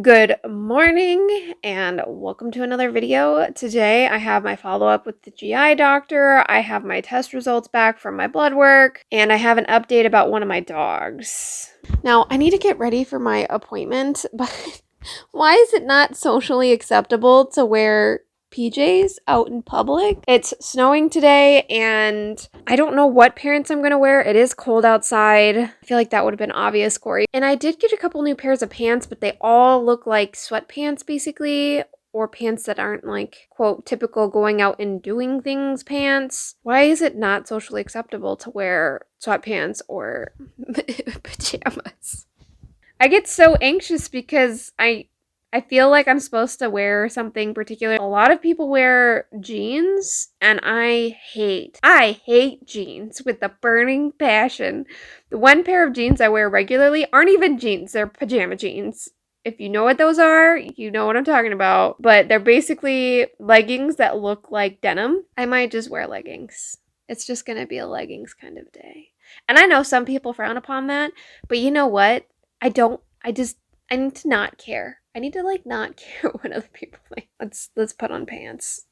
Good morning and welcome to another video. Today I have my follow-up with the GI doctor, I have my test results back from my blood work, and I have an update about one of my dogs. Now, I need to get ready for my appointment, but why is it not socially acceptable to wear PJs out in public? It's snowing today and I don't know what pants I'm going to wear. It is cold outside. I feel like that would have been obvious, Corey. And I did get a couple new pairs of pants, but they all look like sweatpants basically, or pants that aren't like, quote, typical going out and doing things pants. Why is it not socially acceptable to wear sweatpants or pajamas? I get so anxious because I feel like I'm supposed to wear something particular. A lot of people wear jeans, and I hate jeans with a burning passion. The one pair of jeans I wear regularly aren't even jeans, they're pajama jeans. If you know what those are, you know what I'm talking about. But they're basically leggings that look like denim. I might just wear leggings. It's just gonna be a leggings kind of day. And I know some people frown upon that, but you know what? I need to not care. I need to not care what other people think. Let's put on pants.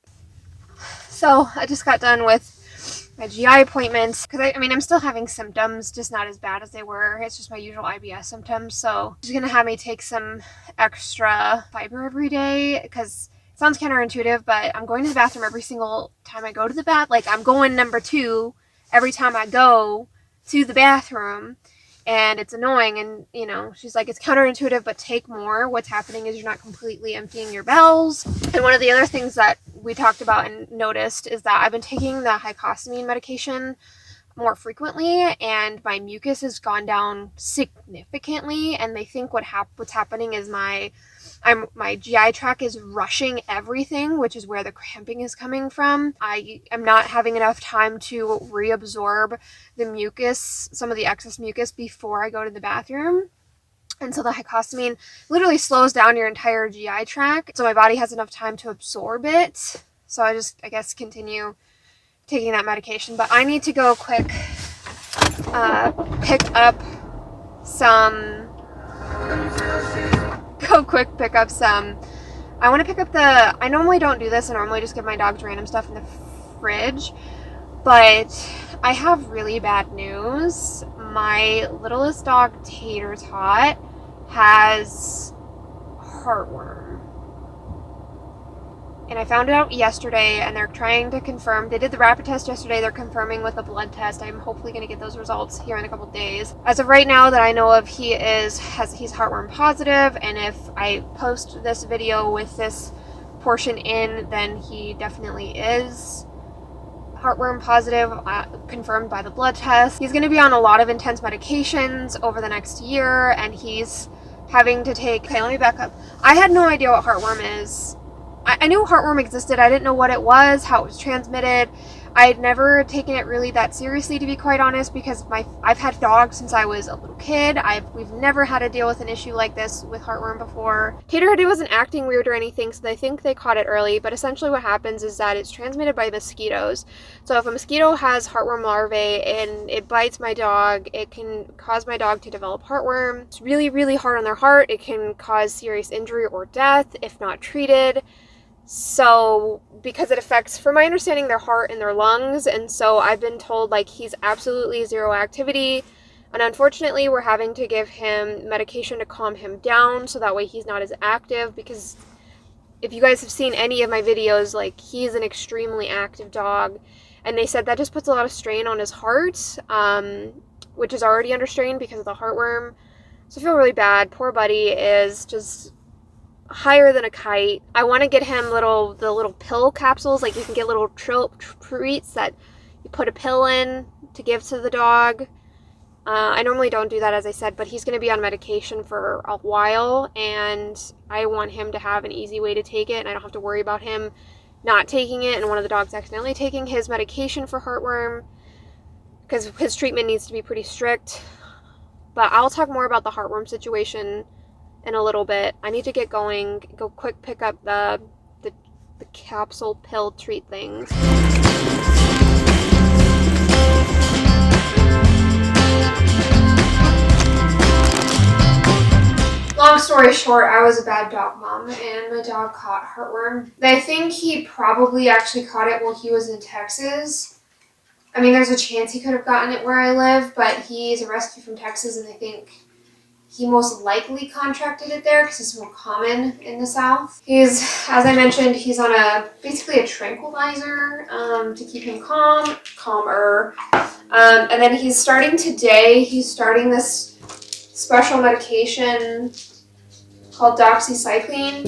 So I just got done with my GI appointments because I'm still having symptoms, just not as bad as they were. It's just my usual IBS symptoms. So she's gonna have me take some extra fiber every day because it sounds counterintuitive, but I'm going to the bathroom every single time I go to the bath. I'm going number 2 every time I go to the bathroom. And it's annoying, and, she's like, it's counterintuitive, but take more. What's happening is you're not completely emptying your bowels. And one of the other things that we talked about and noticed is that I've been taking the hycosamine medication more frequently, and my mucus has gone down significantly, and they think what's happening is my GI tract is rushing everything, which is where the cramping is coming from. I am not having enough time to reabsorb the mucus, some of the excess mucus, before I go to the bathroom. And so the hycosamine literally slows down your entire GI tract, so my body has enough time to absorb it. So I guess, continue taking that medication. But I need to go quick pick up some... I want to pick up I normally don't do this. I normally just give my dogs random stuff in the fridge, but I have really bad news. My littlest dog, Tater, has heartworm. And I found it out yesterday, and they're trying to confirm. They did the rapid test yesterday. They're confirming with a blood test. I'm hopefully going to get those results here in a couple days. As of right now that I know of, he's heartworm positive, and if I post this video with this portion in, then he definitely is heartworm positive, confirmed by the blood test. He's going to be on a lot of intense medications over the next year, and he's having to take... Okay, let me back up. I had no idea what heartworm is. I knew heartworm existed. I didn't know what it was, how it was transmitted. I had never taken it really that seriously, to be quite honest, because I've had dogs since I was a little kid. We've never had to deal with an issue like this with heartworm before. Tater wasn't acting weird or anything, so I think they caught it early, but essentially what happens is that it's transmitted by mosquitoes. So if a mosquito has heartworm larvae and it bites my dog, it can cause my dog to develop heartworm. It's really, really hard on their heart. It can cause serious injury or death if not treated. So, because it affects, from my understanding, their heart and their lungs, and so I've been told, he's absolutely zero activity, and unfortunately, we're having to give him medication to calm him down, so that way he's not as active, because if you guys have seen any of my videos, he's an extremely active dog, and they said that just puts a lot of strain on his heart, which is already under strain because of the heartworm, so I feel really bad. Poor buddy is just higher than a kite. I want to get him the little pill capsules. You can get little treats that you put a pill in to give to the dog. I normally don't do that, as I said, but he's going to be on medication for a while, and I want him to have an easy way to take it, and I don't have to worry about him not taking it and one of the dogs accidentally taking his medication for heartworm, because his treatment needs to be pretty strict. But I'll talk more about the heartworm situation in a little bit. I need to get going, go quick pick up the capsule pill treat things. Long story short, I was a bad dog mom, and my dog caught heartworm. I think he probably actually caught it while he was in Texas. I mean, there's a chance he could have gotten it where I live, but he's a rescue from Texas, and I think he most likely contracted it there because it's more common in the South. He's, as I mentioned, he's on basically a tranquilizer to keep him calmer. And then he's starting today, he's starting this special medication called doxycycline.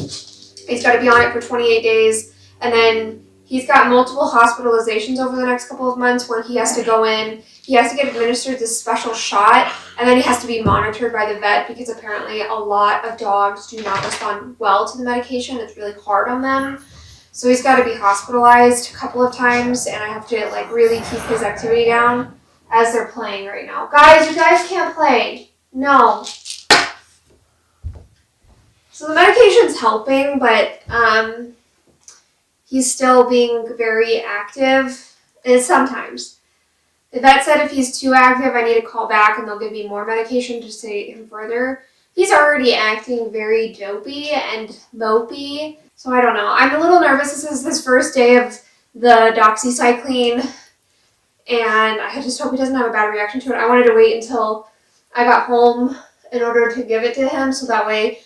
He's got to be on it for 28 days. And then he's got multiple hospitalizations over the next couple of months where he has to go in. He has to get administered this special shot, and then he has to be monitored by the vet because apparently a lot of dogs do not respond well to the medication. It's really hard on them. So he's got to be hospitalized a couple of times, and I have to really keep his activity down as they're playing right now. Guys, you guys can't play. No. So the medication's helping, but he's still being very active. Sometimes. The vet said if he's too active, I need to call back and they'll give me more medication to sedate him further. He's already acting very dopey and mopey, so I don't know. I'm a little nervous. This is his first day of the doxycycline, and I just hope he doesn't have a bad reaction to it. I wanted to wait until I got home in order to give it to him, so that way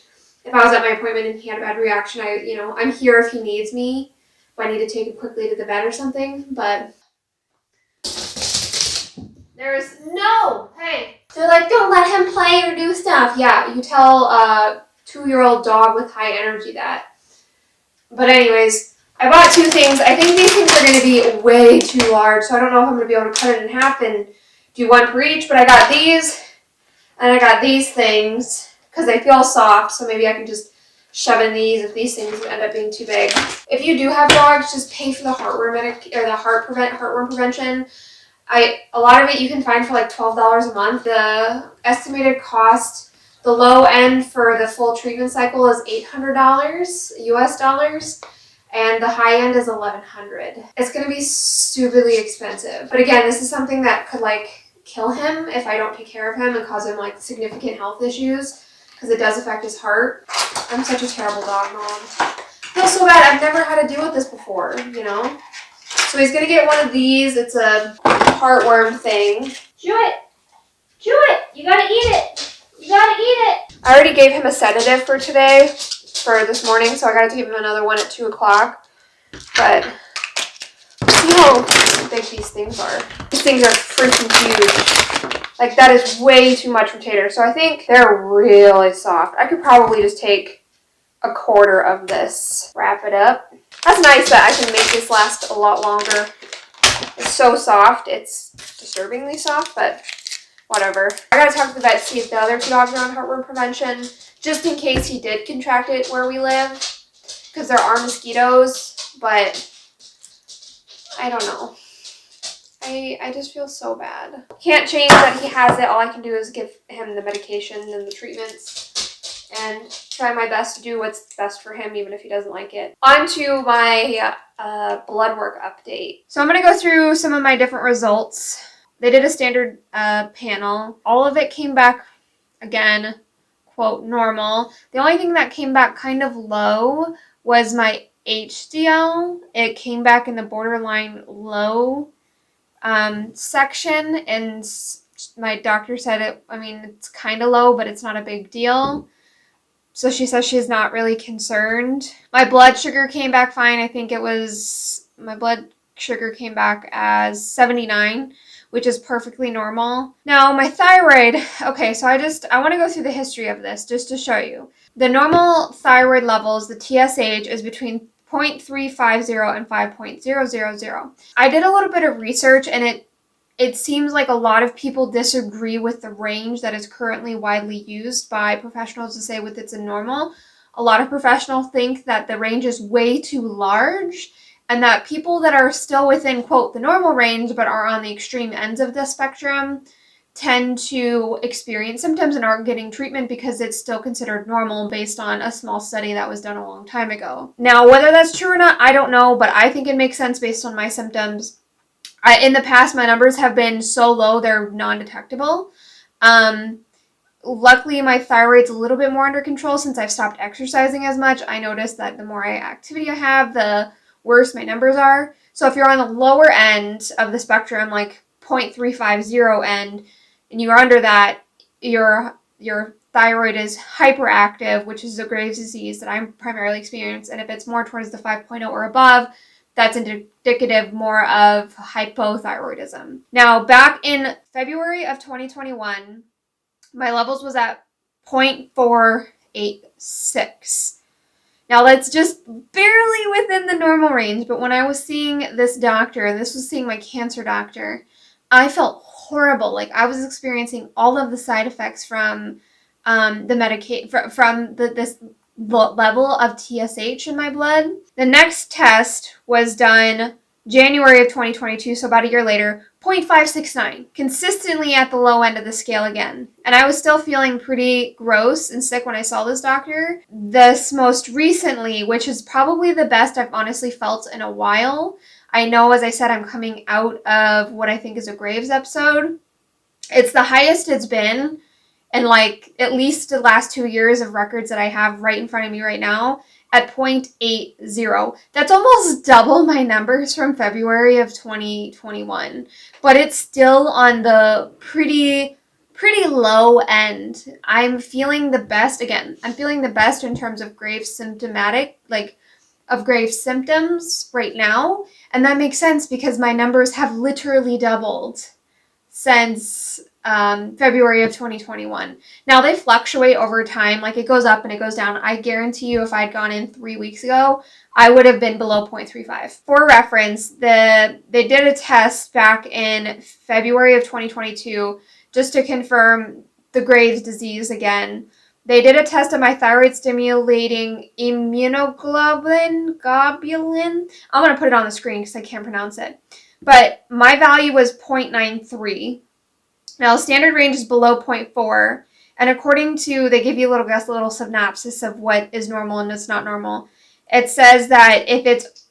if I was at my appointment and he had a bad reaction, I'm here if he needs me, if I need to take him quickly to the vet or something, but there's hey, they're like, don't let him play or do stuff. Yeah, you tell a 2-year-old dog with high energy that. But anyways, I bought 2 things. I think these things are going to be way too large, so I don't know if I'm going to be able to cut it in half and do 1 per each, but I got these, and I got these things, because they feel soft, so maybe I can just shove in these if these things end up being too big. If you do have dogs, just pay for the heartworm prevention. A lot of it you can find for like $12 a month. The estimated cost, the low end for the full treatment cycle is $800 US dollars, and the high end is $1,100. It's going to be stupidly expensive. But again, this is something that could kill him if I don't take care of him and cause him significant health issues, because it does affect his heart. I'm such a terrible dog mom. I feel so bad. I've never had to deal with this before, So he's going to get one of these. It's a heartworm thing. Chew it. Chew it. You got to eat it. You got to eat it. I already gave him a sedative for this morning, so I got to give him another one at 2 o'clock. But see how big these things are. These things are freaking huge. That is way too much for Tater. So I think they're really soft. I could probably just take a quarter of this, wrap it up. That's nice that I can make this last a lot longer. It's so soft. It's disturbingly soft, but whatever. I gotta talk to the vet to see if the other 2 dogs are on heartworm prevention, just in case he did contract it where we live, because there are mosquitoes, but I don't know. I just feel so bad. Can't change that he has it. All I can do is give him the medication and the treatments and try my best to do what's best for him, even if he doesn't like it. On to my Bloodwork update. So I'm going to go through some of my different results. They did a standard panel. All of it came back, again, quote, normal. The only thing that came back kind of low was my HDL. It came back in the borderline low section, and my doctor said it's kind of low, but it's not a big deal. So she says she's not really concerned. My blood sugar came back fine. I think my blood sugar came back as 79, which is perfectly normal. Now, my thyroid, okay, so I want to go through the history of this just to show you. The normal thyroid levels, the TSH, is between 0.350 and 5.000. I did a little bit of research, and it seems like a lot of people disagree with the range that is currently widely used by professionals to say with it's a normal. A lot of professionals think that the range is way too large, and that people that are still within, quote, the normal range but are on the extreme ends of the spectrum tend to experience symptoms and aren't getting treatment because it's still considered normal based on a small study that was done a long time ago. Now, whether that's true or not, I don't know, but I think it makes sense based on my symptoms. In the past, my numbers have been so low, they're non-detectable. Luckily, my thyroid's a little bit more under control since I've stopped exercising as much. I noticed that the more activity I have, the worse my numbers are. So if you're on the lower end of the spectrum, like 0.350 end, and you're under that, your thyroid is hyperactive, which is a Graves' disease that I'm primarily experiencing. And if it's more towards the 5.0 or above, that's indicative more of hypothyroidism. Now, back in February of 2021, my levels was at 0.486. Now that's just barely within the normal range, but when I was seeing this doctor, and this was seeing my cancer doctor, I felt horrible. Like I was experiencing all of the side effects from the this level of TSH in my blood. The next test was done January of 2022, so about a year later, 0.569, consistently at the low end of the scale again. And I was still feeling pretty gross and sick when I saw this doctor. This most recently, which is probably the best I've honestly felt in a while. I know, as I said, I'm coming out of what I think is a Graves episode. It's the highest it's been in like at least the last 2 years of records that I have right in front of me right now at 0.80. That's almost double my numbers from February of 2021, but it's still on the pretty low end. I'm feeling the best again. I'm feeling the best in terms of Graves of Graves symptoms right now, and that makes sense because my numbers have literally doubled since February of 2021. Now they fluctuate over time, like it goes up and it goes down. I guarantee you if I'd gone in 3 weeks ago, I would have been below 0.35. For reference, they did a test back in February of 2022 just to confirm the Graves' disease again. They did a test of my thyroid stimulating immunoglobulin. I'm going to put it on the screen because I can't pronounce it. But my value was 0.93. Now, standard range is below 0.4, and according to, they give you a little synopsis of what is normal and what's not normal. It says that if it's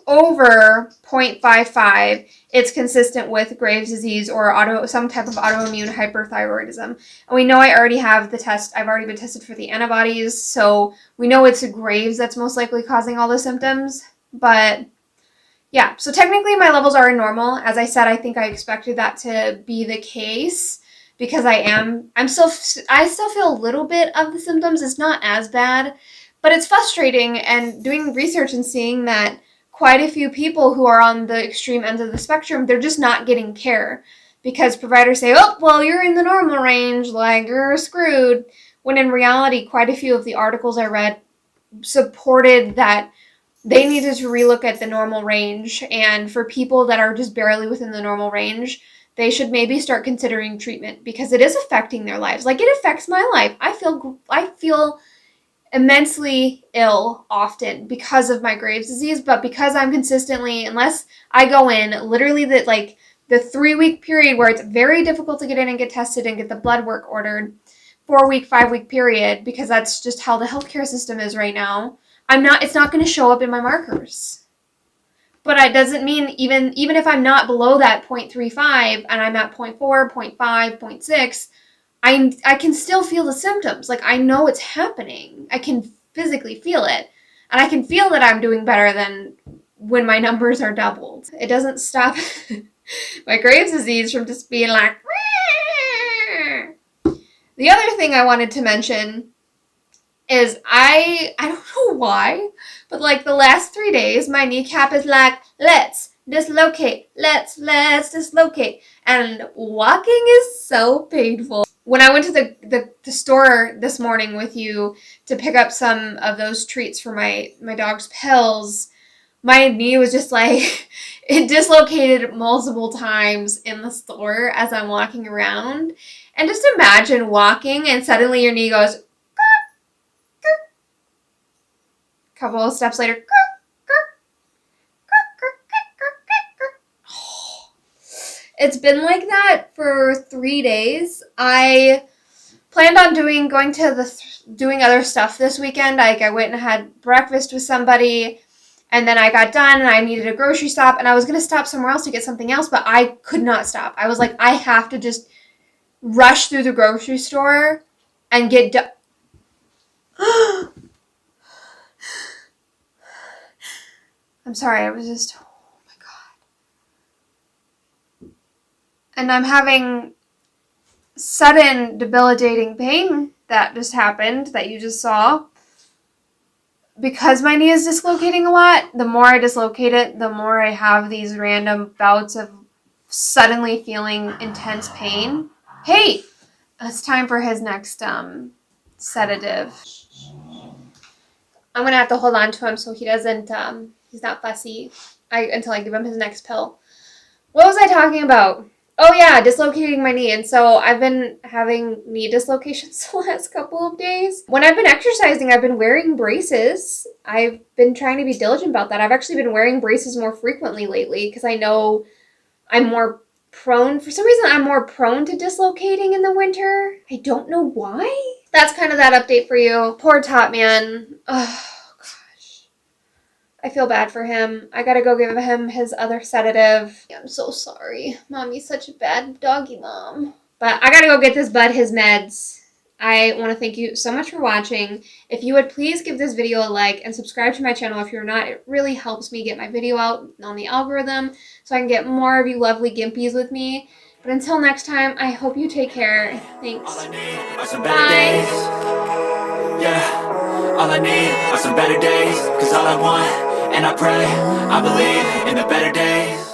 over 0.55, it's consistent with Graves' disease or some type of autoimmune hyperthyroidism. And we know I already have the test. I've already been tested for the antibodies, so we know it's Graves that's most likely causing all the symptoms. But yeah, so technically my levels are normal. As I said, I think I expected that to be the case because I still feel a little bit of the symptoms. It's not as bad, but it's frustrating, and doing research and seeing that quite a few people who are on the extreme ends of the spectrum, they're just not getting care because providers say, oh, well, you're in the normal range, like you're screwed. When in reality, quite a few of the articles I read supported that they needed to relook at the normal range, and for people that are just barely within the normal range, they should maybe start considering treatment because it is affecting their lives. Like it affects my life. I feel immensely ill often because of my Graves' disease, but because I'm consistently, unless I go in literally the 3-week period where it's very difficult to get in and get tested and get the blood work ordered, 4-week, 5-week period, because that's just how the healthcare system is right now. It's not going to show up in my markers. But it doesn't mean even if I'm not below that 0.35 and I'm at 0.4, 0.5, 0.6, I can still feel the symptoms. Like I know it's happening. I can physically feel it. And I can feel that I'm doing better than when my numbers are doubled. It doesn't stop my Graves' disease from just being like, Rrr. The other thing I wanted to mention is I don't know why, but like the last 3 days, my kneecap is like, let's dislocate, let's dislocate. And walking is so painful. When I went to the store this morning with you to pick up some of those treats for my dog's pills, my knee was just like, it dislocated multiple times in the store as I'm walking around. And just imagine walking and suddenly your knee goes, couple of steps later, it's been like that for 3 days. I planned on doing other stuff this weekend. Like I went and had breakfast with somebody, and then I got done and I needed a grocery stop, and I was going to stop somewhere else to get something else, but I could not stop. I was like, I have to just rush through the grocery store and get done. I'm sorry, I was just, oh my God. And I'm having sudden debilitating pain that just happened, that you just saw. Because my knee is dislocating a lot, the more I dislocate it, the more I have these random bouts of suddenly feeling intense pain. Hey, it's time for his next sedative. I'm gonna have to hold on to him so he doesn't, he's not fussy until I give him his next pill. What was I talking about? Oh yeah, dislocating my knee. And so I've been having knee dislocations the last couple of days. When I've been exercising, I've been wearing braces. I've been trying to be diligent about that. I've actually been wearing braces more frequently lately because I know I'm more prone, for some reason, I'm more prone to dislocating in the winter. I don't know why. That's kind of that update for you. Poor Top Man. Oh, gosh. I feel bad for him. I gotta go give him his other sedative. I'm so sorry. Mommy's such a bad doggy mom. But I gotta go get this bud his meds. I want to thank you so much for watching. If you would please give this video a like and subscribe to my channel if you're not. It really helps me get my video out on the algorithm so I can get more of you lovely gimpies with me. But until next time, I hope you take care. Thanks. All I need are some better days. Yeah, all I need are some better days. Cause all I want, and I pray, I believe in the better days.